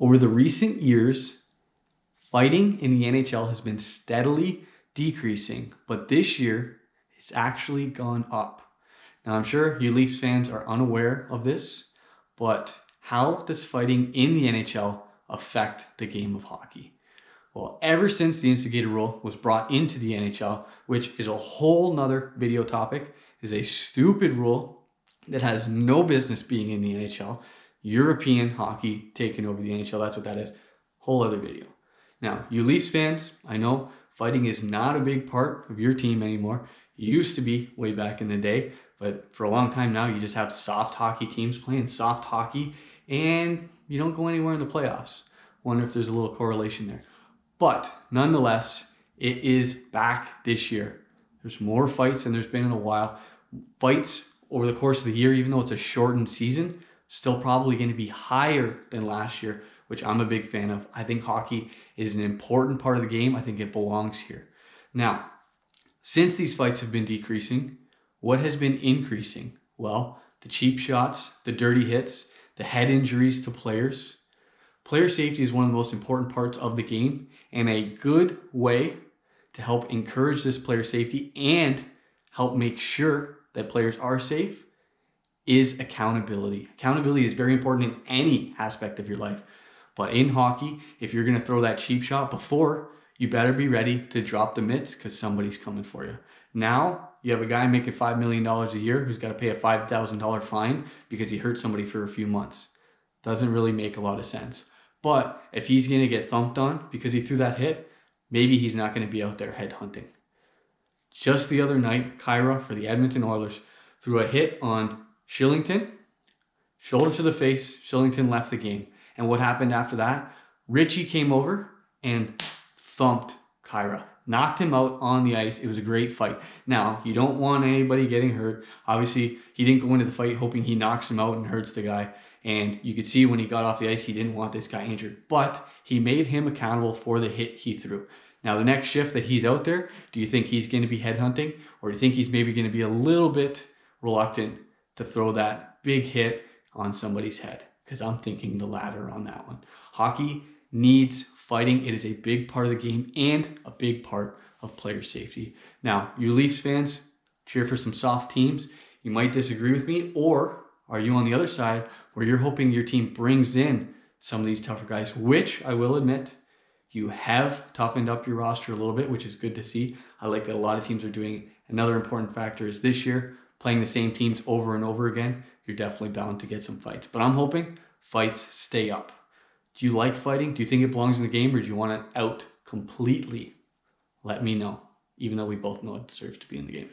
Over the recent years, fighting in the NHL has been steadily decreasing, but this year it's actually gone up. Now, I'm sure you Leafs fans are unaware of this, but how does fighting in the NHL affect the game of hockey? Well, ever since the instigator rule was brought into the NHL, which is a whole nother video topic, is a stupid rule that has no business being in the NHL. European hockey taking over the NHL, that's what that is. Whole other video. Now, you Leafs fans, I know fighting is not a big part of your team anymore. It used to be way back in the day, but for a long time now, you just have soft hockey teams playing soft hockey, and you don't go anywhere in the playoffs. Wonder if there's a little correlation there. But nonetheless, it is back this year. There's more fights than there's been in a while. Fights over the course of the year, even though it's a shortened season, still probably going to be higher than last year, which I'm a big fan of. I think hockey is an important part of the game. I think it belongs here. Now, since these fights have been decreasing, what has been increasing? Well, the cheap shots, the dirty hits, the head injuries to players. Player safety is one of the most important parts of the game, and a good way to help encourage this player safety and help make sure that players are safe is accountability. Accountability is very important in any aspect of your life. But in hockey, if you're going to throw that cheap shot before, you better be ready to drop the mitts because somebody's coming for you. Now, you have a guy making $5 million a year who's got to pay a $5,000 fine because he hurt somebody for a few months. Doesn't really make a lot of sense. But if he's going to get thumped on because he threw that hit, maybe he's not going to be out there headhunting. Just the other night, Kyra for the Edmonton Oilers threw a hit on Shillington, shoulder to the face. Shillington left the game. And what happened after that? Richie came over and thumped Kyra. Knocked him out on the ice. It was a great fight. Now, you don't want anybody getting hurt. Obviously, he didn't go into the fight hoping he knocks him out and hurts the guy. And you could see when he got off the ice, he didn't want this guy injured. But he made him accountable for the hit he threw. Now, the next shift that he's out there, do you think he's going to be headhunting? Or do you think he's maybe going to be a little bit reluctant to throw that big hit on somebody's head? Because I'm thinking the latter on that one. Hockey needs fighting. It is a big part of the game and a big part of player safety. Now, you Leafs fans, cheer for some soft teams. You might disagree with me, or are you on the other side where you're hoping your team brings in some of these tougher guys, which I will admit, you have toughened up your roster a little bit, which is good to see. I like that a lot of teams are doing. Another important factor is this year, playing the same teams over and over again, you're definitely bound to get some fights. But I'm hoping fights stay up. Do you like fighting? Do you think it belongs in the game, or do you want it out completely? Let me know, even though we both know it deserves to be in the game.